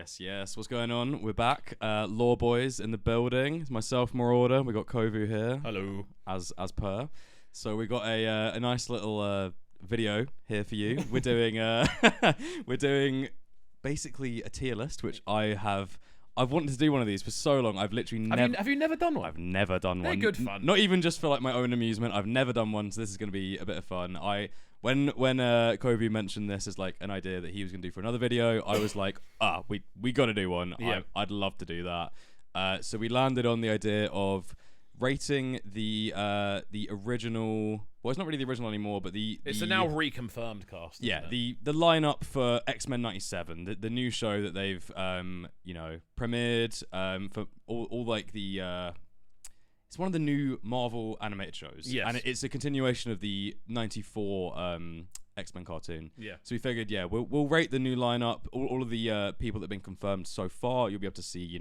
Yes, yes. What's going on? We're back. LoreBoys in the building. It's myself, Marauder. We got Kovu here. Hello. As per. So we got a nice little video here for you. We're doing we're doing basically a tier list, which I've wanted to do one of these for so long. I've literally never. Have you never done one? I've never done one. They're good fun. Not even just for like my own amusement. I've never done one, so this is going to be a bit of fun. When Kovu mentioned this as like an idea that he was going to do for another video, I was like, we got to do one. Yeah. I'd love to do that. So we landed on the idea of rating the original. Well, it's not really the original anymore, but it's a now reconfirmed cast. Yeah, isn't it? the lineup for X-Men 97, the new show that they've premiered for all like the. It's one of the new Marvel animated shows. Yes. And it's a continuation of the 94 X-Men cartoon. Yeah. So we figured, we'll rate the new lineup. All of the people that have been confirmed so far, you'll be able to see,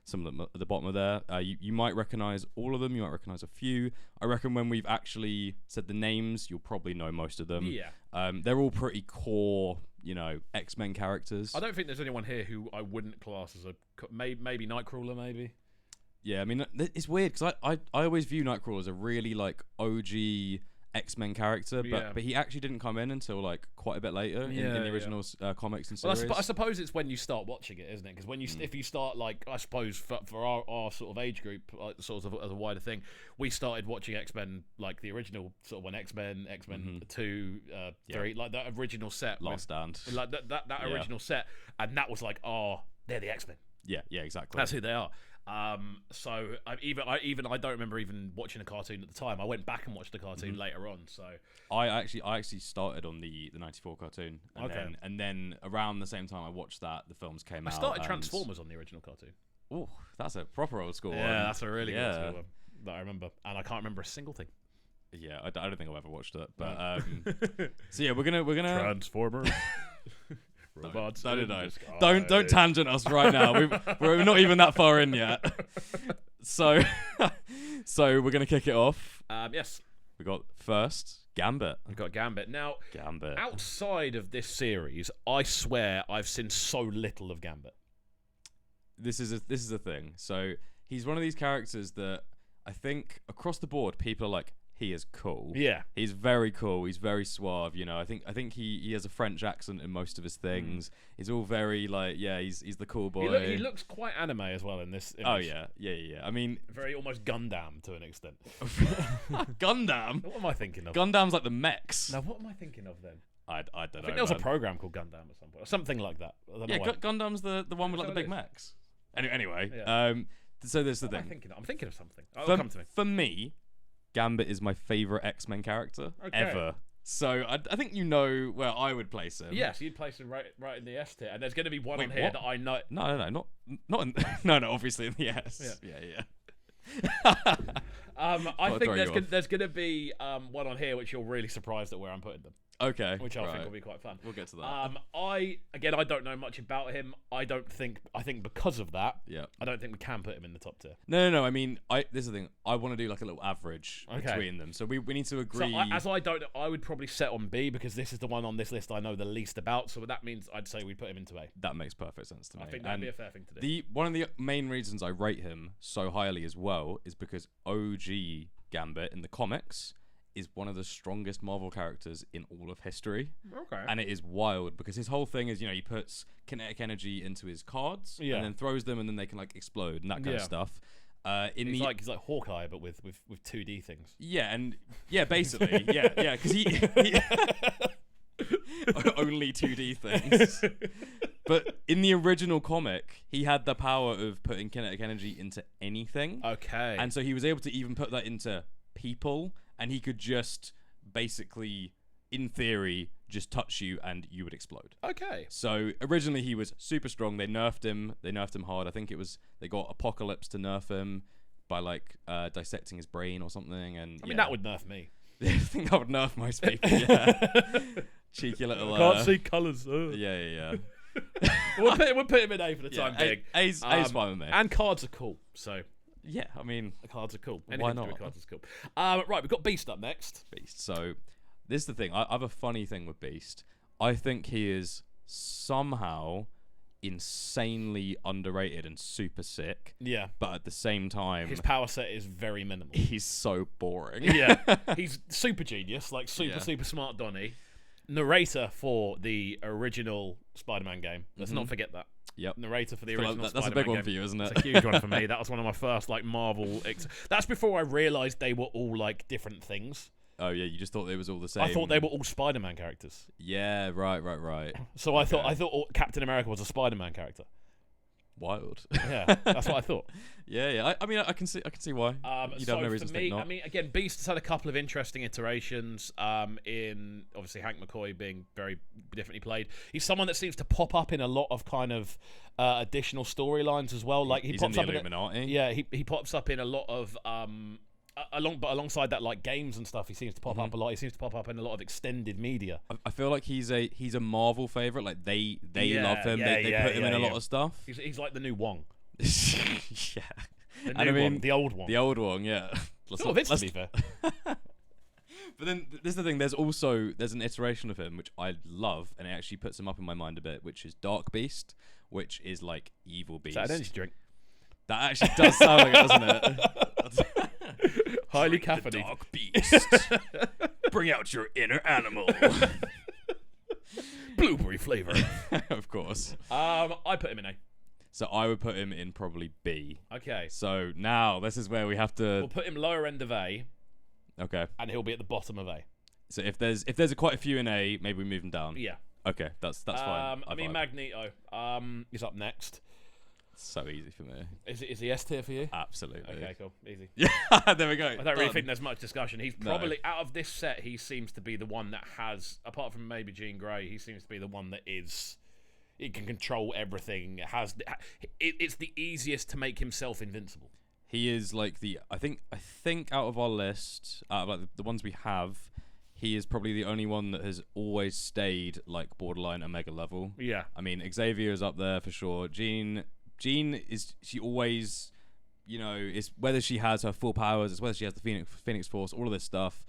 some of them at the bottom of there. You might recognize all of them. You might recognize a few. I reckon when we've actually said the names, you'll probably know most of them. Yeah. They're all pretty core, X-Men characters. I don't think there's anyone here who I wouldn't class as maybe Nightcrawler, maybe. Yeah, I mean, it's weird because I always view Nightcrawler as a really like OG X-Men character, but he actually didn't come in until like quite a bit later in the original comics and series. Well, I suppose it's when you start watching it, isn't it? Because when if you start like, I suppose for our sort of age group, like, sort of as a wider thing, we started watching X-Men like the original sort of when X-Men 2, 3, like that original set, Last Stand, like that original set, and that was like, they're the X-Men. Yeah, exactly. That's who they are. So I don't remember even watching a cartoon at the time. I went back and watched the cartoon later on. So I actually started on the 94 cartoon, and then around the same time I watched that, the films came out. I started Transformers on the original cartoon. Oh, that's a proper old school one. Yeah, that's a really good old school one that I remember, and I can't remember a single thing. Yeah, I don't think I've ever watched it, but so yeah, we're gonna Transformers. Robots. No. Don't tangent us right now. We're not even that far in yet. So we're gonna kick it off. Yes. We got first Gambit. We've got Gambit. Now, Gambit. Outside of this series, I swear I've seen so little of Gambit. This is a thing. So he's one of these characters that I think across the board people are like, he is cool. Yeah. He's very cool. He's very suave. I think he has a French accent in most of his things. He's all very like, he's the cool boy. He looks quite anime as well in this image. Oh yeah. I mean, very almost Gundam to an extent. Gundam. What am I thinking of? Gundam's like the mechs. Now, what am I thinking of then? I don't know. I think there was a program called Gundam at some point, or something like that. Gundam's the one with like the big mechs. Anyway, so there's the thing. I'm thinking of something. It'll come to me. For me, Gambit is my favorite X-Men character ever. So I think you know where I would place him. Yes, you'd place him right in the S tier, and there's going to be one on here that I know. No, not in, no, obviously in the S. Yeah. I think there's going to be one on here which you're really surprised at where I'm putting them. Okay. Which I think will be quite fun. We'll get to that. I don't know much about him. I think because of that, yeah, I don't think we can put him in the top tier. No. I mean, this is the thing. I want to do like a little average between them. So we need to agree. So I would probably set on B because this is the one on this list I know the least about. So that means I'd say we'd put him into A. That makes perfect sense to me. I think that'd be a fair thing to do. One of the main reasons I rate him so highly as well is because OG Gambit in the comics is one of the strongest Marvel characters in all of history. Okay. And it is wild because his whole thing is, he puts kinetic energy into his cards and then throws them and then they can like explode and that kind of stuff. He's like Hawkeye but with 2D things. Yeah, and basically. yeah, because he only 2D things. But in the original comic, he had the power of putting kinetic energy into anything. Okay. And so he was able to even put that into people, and he could just basically, in theory, just touch you and you would explode. Okay. So originally he was super strong. They nerfed him hard. I think they got Apocalypse to nerf him by like dissecting his brain or something. And I mean, that would nerf me. I think that would nerf most people. Yeah. Cheeky little. Can't see colours. Yeah. we'll put him in A for the time being. A's fine with me. And cards are cool. So yeah, I mean, the cards are cool. Why not? Cards is cool. Right, we've got Beast up next. Beast. So this is the thing. I have a funny thing with Beast. I think he is somehow insanely underrated and super sick. Yeah. But at the same time, His power set is very minimal. he's so boring. Yeah. He's super genius, like super smart Donnie. Narrator for the original Spider-Man game. Let's not forget that. Yep. Narrator for the original Spider-Man game. That's a big one for you, isn't it? It's a huge one for me. That was one of my first like Marvel. That's before I realised they were all like different things. Oh yeah, you just thought they was all the same. I thought they were all Spider-Man characters. Yeah, right. So I thought Captain America was a Spider-Man character. Wild. Yeah, that's what I thought. Yeah. I mean, I can see why. You'd have no reason to think not. I mean, again, Beast has had a couple of interesting iterations. In obviously Hank McCoy being very differently played. He's someone that seems to pop up in a lot of kind of additional storylines as well. Like he's pops in up the Illuminati. he pops up in a lot of alongside that, like games and stuff, he seems to pop up a lot. He seems to pop up in a lot of extended media. I feel like he's a Marvel favorite. Like they love him. They put him in a lot of stuff. He's like the new Wong. Yeah. The new Wong, the old Wong. The old Wong, yeah. To be fair. But then this is the thing. There's an iteration of him which I love, and it actually puts him up in my mind a bit, which is Dark Beast, which is like evil Beast. Is that an energy drink? That actually does sound like it, doesn't it? Highly Drink the caffeinated. Dark Beast. Bring out your inner animal. Blueberry flavor. Of course. I put him in A. So I would put him in probably B. Okay. So now this is where we have to. We'll put him lower end of A. Okay. And he'll be at the bottom of A. So if there's quite a few in A, maybe we move him down. Yeah. Okay, that's fine. I mean, Magneto is up next. So easy for me. Is he S tier for you? Absolutely. Okay, cool. Easy. Yeah, there we go. I don't really think there's much discussion. He's probably, out of this set, he seems to be the one that has, apart from maybe Jean Grey, he seems to be the one that is, he can control everything. It's the easiest to make himself invincible. He is like I think out of our list, like the ones we have, he is probably the only one that has always stayed like borderline Omega level. Yeah. I mean, Xavier is up there for sure. Jean is, she always, is whether she has her full powers, it's whether she has the Phoenix Force, all of this stuff.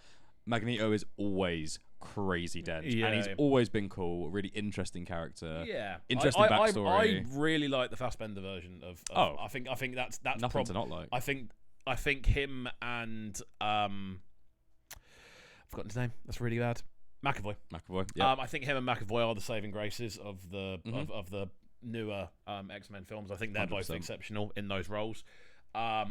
Magneto is always crazy dense, and he's always been cool, a really interesting character. Yeah, interesting backstory. I really like the Fassbender version of I think that's nothing to not like. I think him and I've forgotten his name. That's really bad. McAvoy. Yeah. I think him and McAvoy are the saving graces of the of the newer X-Men films. I think they're 100%. Both exceptional in those roles. I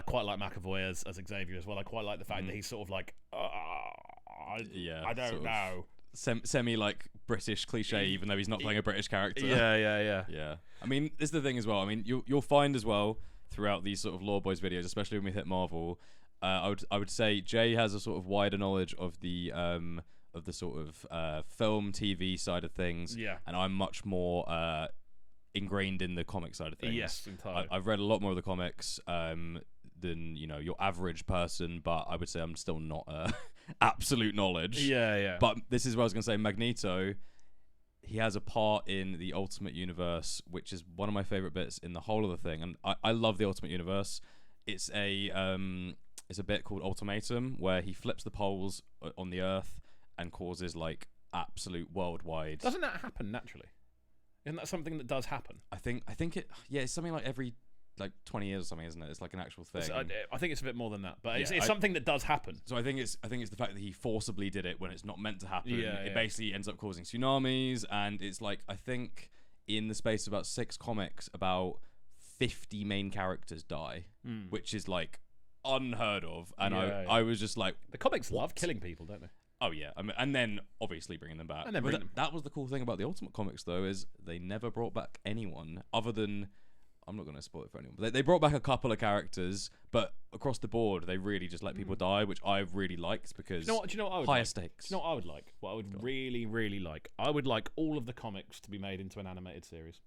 quite like McAvoy as Xavier as well. I quite like the fact that he's sort of like I don't know. Semi like British cliche, even though he's not playing a British character. Yeah. I mean, this is the thing as well. I mean, you'll find as well throughout these sort of LoreBoys videos, especially when we hit Marvel. I would say Jay has a sort of wider knowledge of the sort of film, TV side of things. Yeah. And I'm much more ingrained in the comic side of things. Yes, entirely. I've read a lot more of the comics than your average person, but I would say I'm still not absolute knowledge. Yeah. But this is what I was going to say. Magneto, he has a part in the Ultimate Universe, which is one of my favorite bits in the whole of the thing. And I love the Ultimate Universe. It's a bit called Ultimatum, where he flips the poles on the Earth and causes like absolute worldwide. Doesn't that happen naturally? Isn't that something that does happen? I think it's something like every like 20 years or something, isn't it? It's like an actual thing. I think it's a bit more than that, but it's something that does happen. So I think it's the fact that he forcibly did it when it's not meant to happen. It basically ends up causing tsunamis, and it's like, I think in the space of about 6 comics, about 50 main characters die, which is like unheard of. And I was just like, the comics love killing people, don't they? Oh yeah, I mean, and then obviously bringing them back. That was the cool thing about the Ultimate Comics, though, is they never brought back anyone other than, I'm not going to spoil it for anyone, but they brought back a couple of characters, but across the board they really just let people die, which I really liked, because do you know what I would higher like? stakes. Do you know what I would like? What I would really like? I would like all of the comics to be made into an animated series.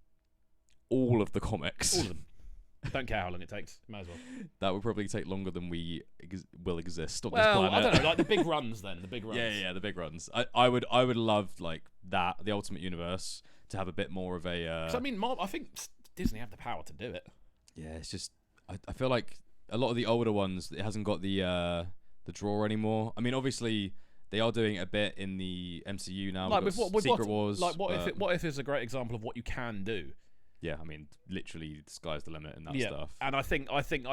All of the comics. All of them. Don't care how long it takes. Might as well. That would probably take longer than we will exist on this Well, planet. I don't know, like the big runs then. The big runs. Yeah, the big runs. I would love like that, the Ultimate Universe, to have a bit more of a. 'Cause I mean, I think Disney have the power to do it. Yeah, it's just I feel like a lot of the older ones, it hasn't got the draw anymore. I mean, obviously They are doing a bit in the MCU now. Like We've got with Secret Wars. Like what if it's a great example of what you can do? Yeah, I mean, literally, the sky's the limit in that Yeah, stuff. and I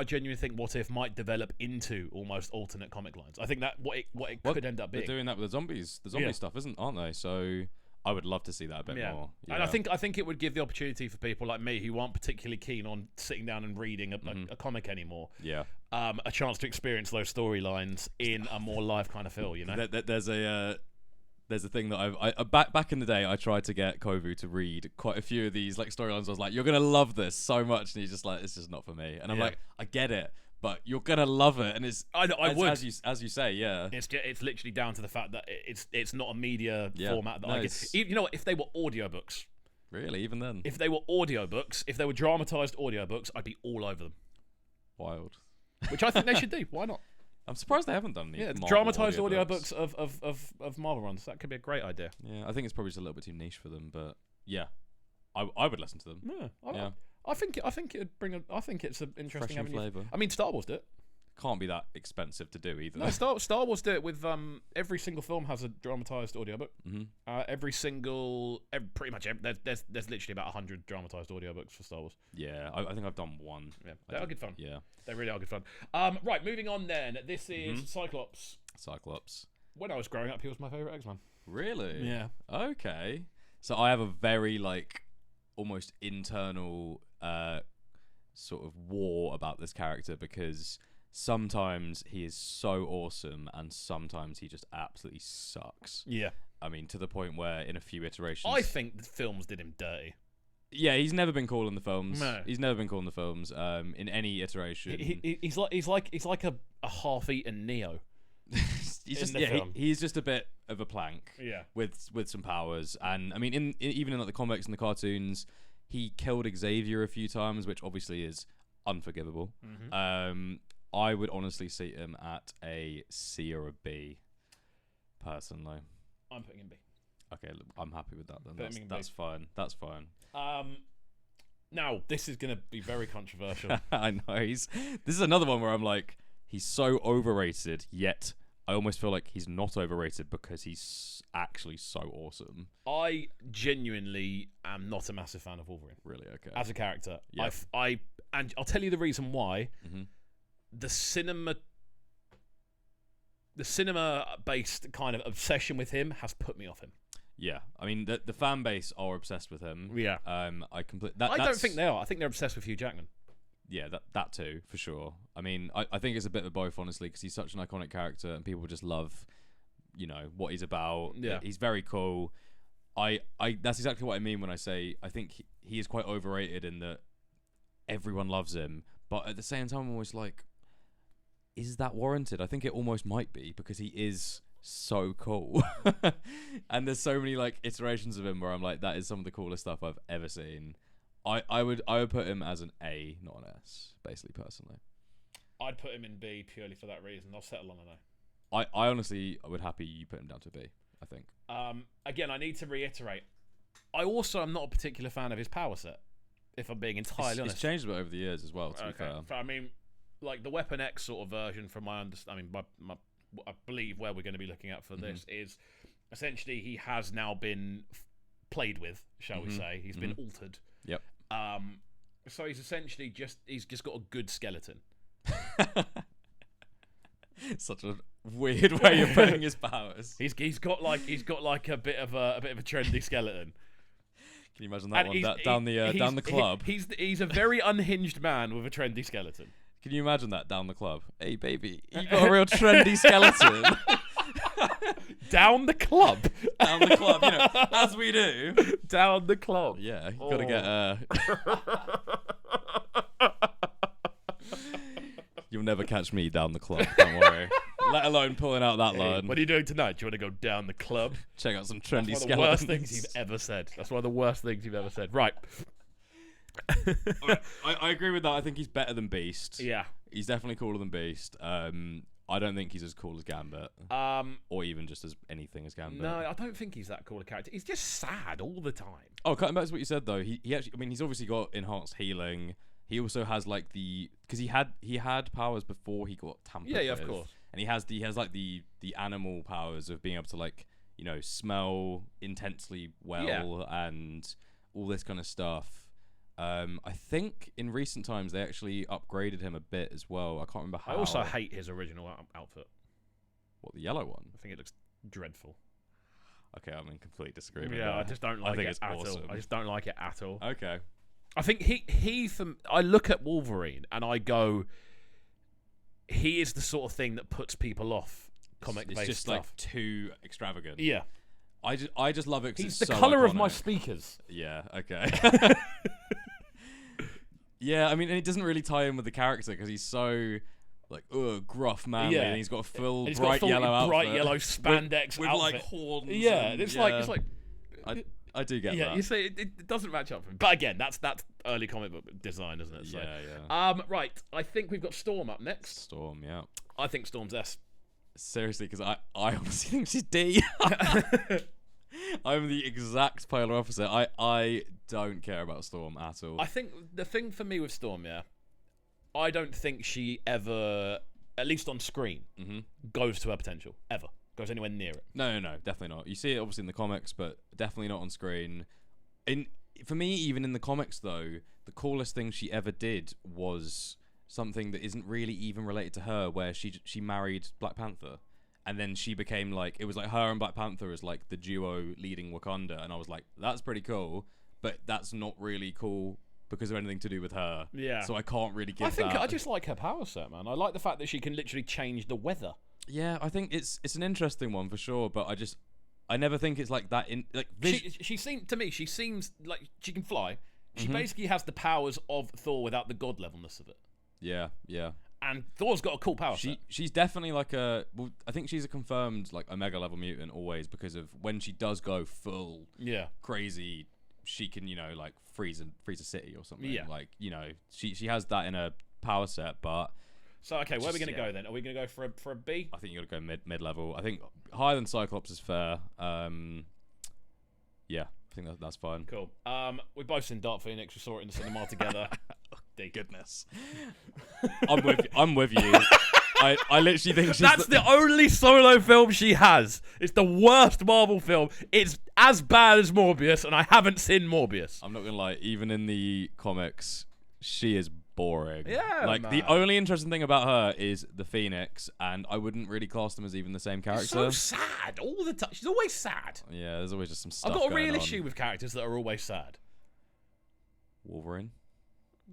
genuinely think What If might develop into almost alternate comic lines. I think that what it could end up being. They're doing that with the zombies. The zombie stuff, aren't they? So I would love to see that a bit more. Yeah. And I think it would give the opportunity for people like me who aren't particularly keen on sitting down and reading a comic anymore. Yeah. A chance to experience those storylines in a more live kind of feel. You know, there's a thing that I back in the day I tried to get Kovu to read quite a few of these like storylines. I was like, you're gonna love this so much, and he's just like, it's just not for me. And I'm like, I get it, but you're gonna love it. And it's as you say, yeah. It's literally down to the fact that it's not a media format that I get. You know what? If they were audiobooks, really, even then, if they were audiobooks, if they were dramatized audiobooks, I'd be all over them. Wild. Which I think they should do. Why not? I'm surprised they haven't done any dramatized audiobooks of Marvel runs. That could be a great idea. Yeah, I think it's probably just a little bit too niche for them, but yeah, I would listen to them. Yeah, I think it'd bring I think it's an interesting avenue. Flavor. I mean, Star Wars did it. Can't be that expensive to do either. No, Star Wars did it with every single film has a dramatized audiobook. Pretty much there's literally about 100 dramatized audiobooks for Star Wars. Yeah, I think I've done one. Yeah, they are good fun. Yeah, they really are good fun. Right, moving on then. This is Cyclops. When I was growing up, he was my favorite X-Man. Really? Yeah. Okay. So I have a very almost internal sort of war about this character because sometimes he is so awesome and sometimes he just absolutely sucks. Yeah. I mean, to the point where in a few iterations... I think the films did him dirty. Yeah, he's never been cool in the films. No. He's never been cool in the films. In any iteration... He's like a half-eaten Neo. He's just a bit of a plank. Yeah. With some powers. And, I mean, even in the comics and the cartoons, he killed Xavier a few times, which obviously is unforgivable. I would honestly see him at a C or a B, personally. I'm putting him B. Okay, I'm happy with that then. That's fine. That's fine. Now, this is going to be very controversial. I know. This is another one where I'm like, he's so overrated, yet I almost feel like he's not overrated because he's actually so awesome. I genuinely am not a massive fan of Wolverine. Really? Okay. As a character. Yep. And I'll tell you the reason why. The cinema-based kind of obsession with him has put me off him. Yeah, I mean the fan base are obsessed with him. Yeah, I don't think they are. I think they're obsessed with Hugh Jackman. Yeah, that too for sure. I mean, I think it's a bit of both, honestly, because he's such an iconic character and people just love, what he's about. Yeah, he's very cool. That's exactly what I mean when I say I think he is quite overrated in that everyone loves him, but at the same time, I'm always like, is that warranted? I think it almost might be because he is so cool. And there's so many iterations of him where I'm like, that is some of the coolest stuff I've ever seen. I would put him as an A, not an S, basically, personally. I'd put him in B purely for that reason. I'll settle on an A. I honestly would happy you put him down to B, I think. Again, I need to reiterate, I also am not a particular fan of his power set, if I'm being entirely honest. It's changed a bit over the years as well, to be fair. I mean, the Weapon X sort of version, from my understanding, I believe where we're going to be looking at for this is essentially he has now been played with, shall we say. He's been altered. Yep. So he's essentially he's just got a good skeleton. Such a weird way of putting his powers. He's got a bit of a trendy skeleton. Can you imagine that down the club? He's a very unhinged man with a trendy skeleton. Can you imagine that down the club? Hey, baby, you got a real trendy skeleton. Down the club. Down the club, as we do. Down the club. Yeah, you got to get... You'll never catch me down the club, don't worry. Let alone pulling out that line. What are you doing tonight? Do you want to go down the club? Check out some trendy skeletons. That's one of the worst things you've ever said. That's one of the worst things you've ever said. Right. I agree with that. I think he's better than Beast. Yeah. He's definitely cooler than Beast. I don't think he's as cool as Gambit. Or even just as anything as Gambit. No, I don't think he's that cool a character. He's just sad all the time. Oh, cutting back to what you said though, he actually, I mean, he's obviously got enhanced healing. He also has because he had powers before he got tampered with. Yeah, of course. and he has like the animal powers of being able to like smell intensely well and all this kind of stuff. I think in recent times they actually upgraded him a bit as well. I can't remember how. I also hate his original outfit. What, the yellow one? I think it looks dreadful. Okay, I'm in complete disagreement. Yeah, I just don't like it it's at awesome. all. I just don't like it at all. Okay. I think I look at Wolverine and I go, he is the sort of thing that puts people off comic-based stuff. It's just like too extravagant. Yeah. I just love it because he's it's the so colour iconic. of my speakers. Yeah, okay. Yeah, I mean, and it doesn't really tie in with the character because he's so like gruff manly, and he's got a full bright yellow outfit. Bright yellow spandex with outfit. like horns. Yeah, it's like I do get that. Yeah, you say it doesn't match up for me. But again, that's early comic book design, isn't it? So, yeah. Right, I think we've got Storm up next. Storm, yeah. I think Storm's S. Seriously, because I honestly think she's D. I'm the exact polar opposite. I don't care about Storm at all. I think the thing for me with Storm, I don't think she ever, at least on screen, goes to her potential, ever. Goes anywhere near it. No, definitely not. You see it obviously in the comics, but definitely not on screen. For me, even in the comics though, the coolest thing she ever did was something that isn't really even related to her, where she married Black Panther, and then she became like, it was like her and Black Panther as like the duo leading Wakanda, and I was like, that's pretty cool, but that's not really cool because of anything to do with her. Yeah. So I can't really give that. I just like her power set, man. I like the fact that she can literally change the weather. Yeah, I think it's an interesting one for sure, but I never think it's like that. She seems like she can fly. She basically has the powers of Thor without the god levelness of it. Yeah. And Thor's got a cool power set. She's definitely like I think she's a confirmed like Omega level mutant always, because of when she does go full crazy, she can like freeze a city or something. Yeah. Like she has that in her power set, but. So okay, where are we going to go then? Are we going to go for a B? I think you got to go mid level. I think higher than Cyclops is fair. Yeah, I think that's fine. Cool. We both seen Dark Phoenix. We saw it in the cinema together. Goodness. I'm with you. I literally think that's the only solo film she has. It's the worst Marvel film. It's as bad as Morbius, and I haven't seen Morbius. I'm not gonna lie. Even in the comics, she is boring. Yeah, like the only interesting thing about her is the Phoenix, and I wouldn't really class them as even the same character. She's so sad all the time. She's always sad. Yeah, there's always just some stuff. I've got a real going issue with characters that are always sad. Wolverine.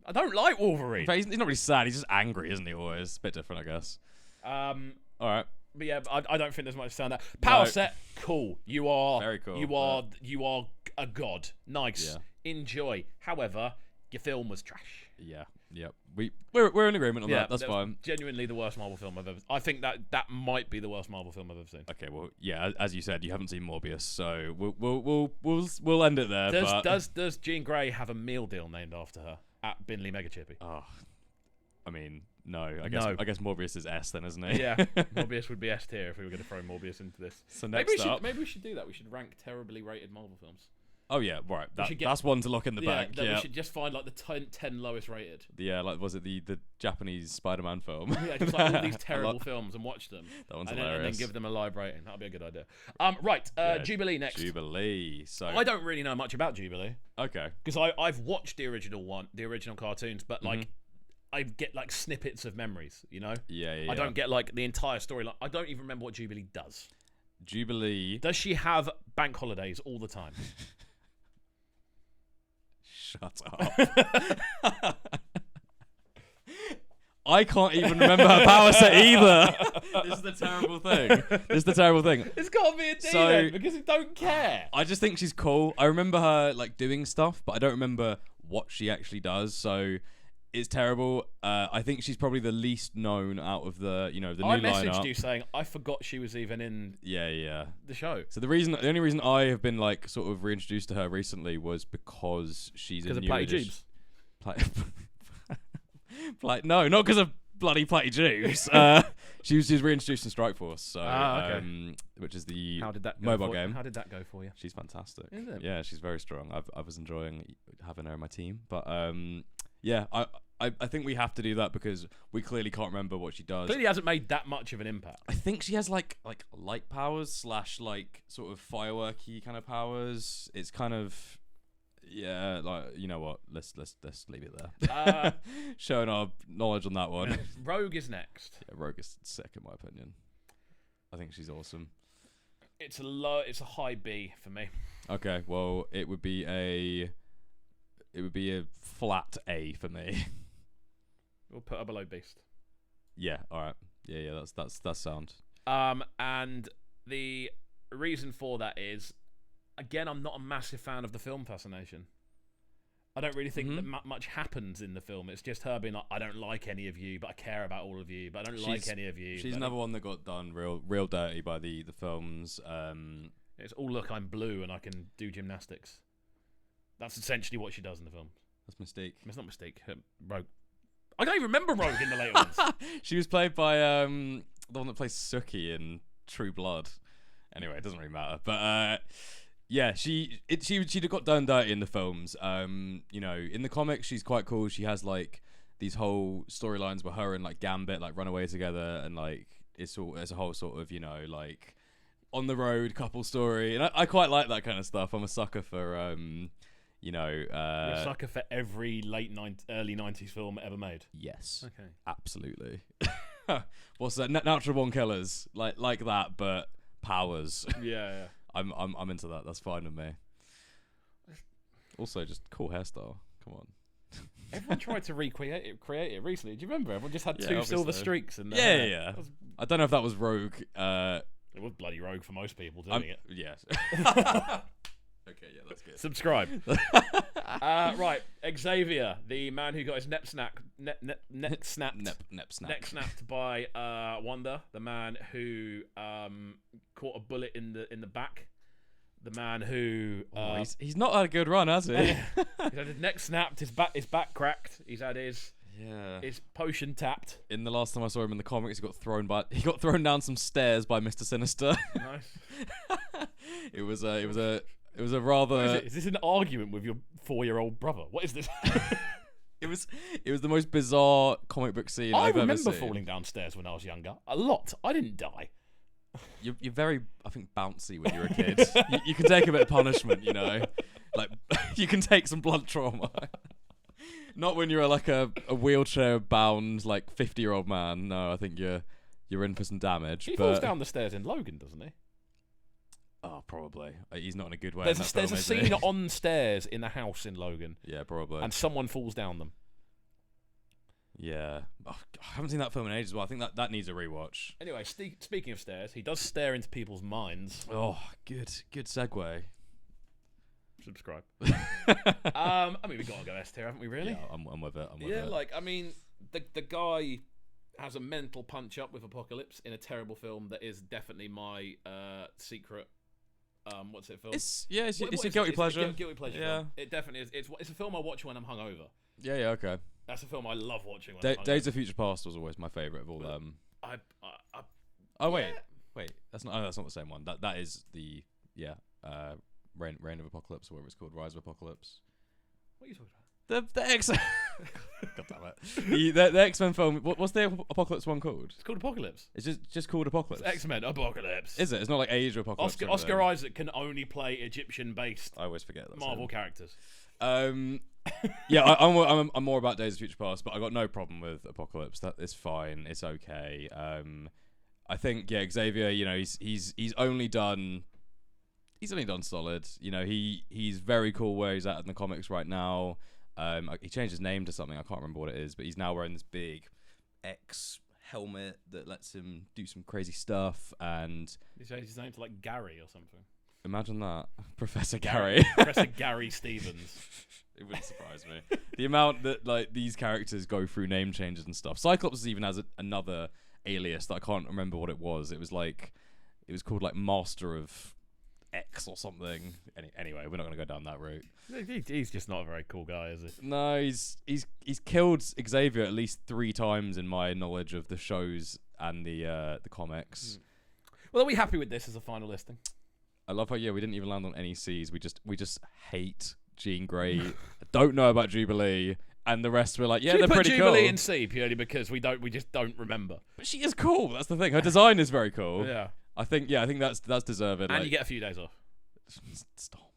I don't like Wolverine. In fact, he's not really sad. He's just angry, isn't he? Always a bit different, I guess. All right. But yeah, I don't think there's much to say on that. Power set, cool. You are very cool. You are a god. Nice. Yeah. Enjoy. However, your film was trash. Yeah. Yep. We're in agreement on that. That's fine. Genuinely the worst Marvel film I've ever. I think that might be the worst Marvel film I've ever seen. Okay. Well, yeah. As you said, you haven't seen Morbius, so we'll end it there. Does Jean Grey have a meal deal named after her at Binley Mega Chippy? Oh, I mean, no. I guess Morbius is S then, isn't he? Yeah. Morbius would be S tier if we were going to throw Morbius into this. So maybe we should do that. We should rank terribly rated Marvel films. Oh yeah, right. That's one to lock in the bag. We should just find like the 10 lowest rated. Yeah, like was it the Japanese Spider-Man film? Yeah, just like all these terrible films and watch them. That one's hilarious. And then give them a live rating. That'll be a good idea. Right, Jubilee next. Jubilee. So I don't really know much about Jubilee. Okay. Because I've watched the original cartoons, but like I get like snippets of memories. Yeah. I don't get like the entire storyline. I don't even remember what Jubilee does. Jubilee. Does she have bank holidays all the time? Shut up. I can't even remember her power set either. This is the terrible thing. It's got to be a D then, because I don't care. I just think she's cool. I remember her like doing stuff, but I don't remember what she actually does. So it's terrible. I think she's probably the least known out of the the new lineup. I messaged you saying I forgot she was even in the show. So the only reason I have been like sort of reintroduced to her recently was because she's a new addition. No, not because of bloody Platty Jeeves. She was reintroduced in Strike Force, so which is the mobile game. How did that go for you? She's fantastic. Is it? Yeah, she's very strong. I was enjoying having her in my team, but yeah, I think we have to do that because we clearly can't remember what she does. Clearly hasn't made that much of an impact. I think she has like light powers / like sort of fireworky kind of powers. It's kind of like, you know what? Let's leave it there. Showing our knowledge on that one. Yeah. Rogue is next. Yeah, Rogue is sick in my opinion. I think she's awesome. It's a high B for me. Okay, well it would be a flat A for me. We'll put her below Beast. Yeah, all right. Yeah, that's sound. And the reason for that is, again, I'm not a massive fan of the film Fascination. I don't really think that much happens in the film. It's just her being like, I don't like any of you, but I care about all of you, but I don't like any of you. She's another one that got done real dirty by the films. It's all, look, I'm blue and I can do gymnastics. That's essentially what she does in the film. That's Mystique. It's not Mystique. Rogue. I can't even remember Rogue in the later ones. She was played by the one that plays Suki in True Blood. Anyway, it doesn't really matter. But yeah, she got done dirty in the films. You know, in the comics, she's quite cool. She has like these whole storylines where her and like Gambit like run away together, and like it's a whole sort of, you know, like on the road couple story, and I quite like that kind of stuff. I'm a sucker for you know, You're a sucker for every early 90s film ever made. Yes. Okay. Absolutely. What's that? Natural born killers, like that, but powers. Yeah. I'm into that. That's fine with me. Also, just cool hairstyle. Come on. Everyone tried to create it recently. Do you remember? Everyone just had two obviously. silver streaks. And Yeah. I don't know if that was Rogue. It was bloody Rogue for most people doing it. Yes. Okay, yeah, that's good. Subscribe. Right, Xavier, the man who got his neck snapped by Wanda, the man who caught a bullet in the back, the man who he's not had a good run, has he? He's had his neck snapped, his back cracked, he's had his potion tapped. In the last time I saw him in the comics, he got thrown down some stairs by Mr. Sinister. Nice. It was a rather. Is this an argument with your 4-year-old brother? What is this? It was the most bizarre comic book scene I've ever seen. I remember falling downstairs when I was younger. A lot. I didn't die. You're very, I think, bouncy when you're a kid. you can take a bit of punishment, you know. Like, you can take some blunt trauma. Not when you're like a wheelchair-bound, like 50-year-old man. No, I think you're in for some damage. He falls down the stairs in Logan, doesn't he? Oh, probably. He's not in a good way. There's a scene on stairs in a house in Logan. Yeah, probably. And someone falls down them. Yeah. Oh, I haven't seen that film in ages as well. I think that needs a rewatch. Anyway, speaking of stairs, he does stare into people's minds. Oh, good segue. Subscribe. I mean, we got to go S tier, haven't we, really? Yeah, I'm with it. Like, I mean, the guy has a mental punch-up with Apocalypse in a terrible film that is definitely my secret... what's it film? It's a guilty pleasure. It's a guilty pleasure. Yeah, film. It definitely is. It's a film I watch when I'm hungover. Yeah, okay. That's a film I love watching. When I'm hungover. Days of Future Past was always my favorite of all them. Oh wait, that's not the same one. That is the Reign of Apocalypse, or whatever it's called, Rise of Apocalypse. What are you talking about? The X. God damn it. The X-Men film. What's the Apocalypse one called? It's called Apocalypse. It's just called Apocalypse. It's X-Men Apocalypse. Is it? It's not like Age of Apocalypse. Oscar Isaac can only play Egyptian-based. I always forget that. Marvel characters. Yeah, I'm more about Days of Future Past, but I got no problem with Apocalypse. That is fine. It's okay. I think Xavier. You know, he's only done solid. You know, he's very cool where he's at in the comics right now. He changed his name to something, I can't remember what it is, but he's now wearing this big X helmet that lets him do some crazy stuff. And he changed his name to like Gary or something. Imagine that, Professor Gary. Professor Gary Stevens. It wouldn't surprise me. The amount that like these characters go through name changes and stuff. Cyclops even has another alias that I can't remember what it was. It was called like Master of X or something. Anyway, we're not going to go down that route. He's just not a very cool guy, is he? No, he's killed Xavier at least 3 times in my knowledge of the shows and the comics. Well, are we happy with this as a final listing? I love how we didn't even land on any C's. We just hate Jean Grey. I don't know about Jubilee, and the rest were like, yeah, Should we they're put pretty Jubilee cool. in C purely because we just don't remember. But she is cool. That's the thing. Her design is very cool. Yeah. I think that's deserved. And you get a few days off. Stop.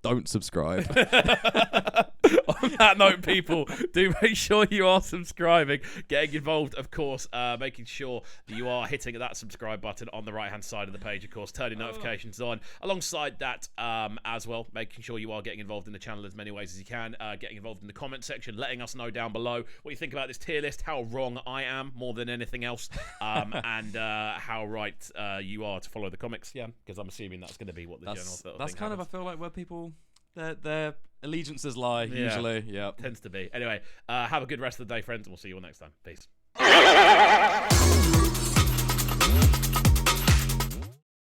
Don't subscribe. On that note, people, do make sure you are subscribing, getting involved, of course, making sure that you are hitting that subscribe button on the right-hand side of the page, of course, turning notifications on. Alongside that, as well, making sure you are getting involved in the channel as many ways as you can, getting involved in the comment section, letting us know down below what you think about this tier list, how wrong I am more than anything else, and how right you are to follow the comics, because I'm assuming that's going to be what the general sort of that's thing kind happens. of, I feel like, where people their allegiances lie usually. Yeah, tends to be. Anyway, have a good rest of the day, friends, and we'll see you all next time. Peace.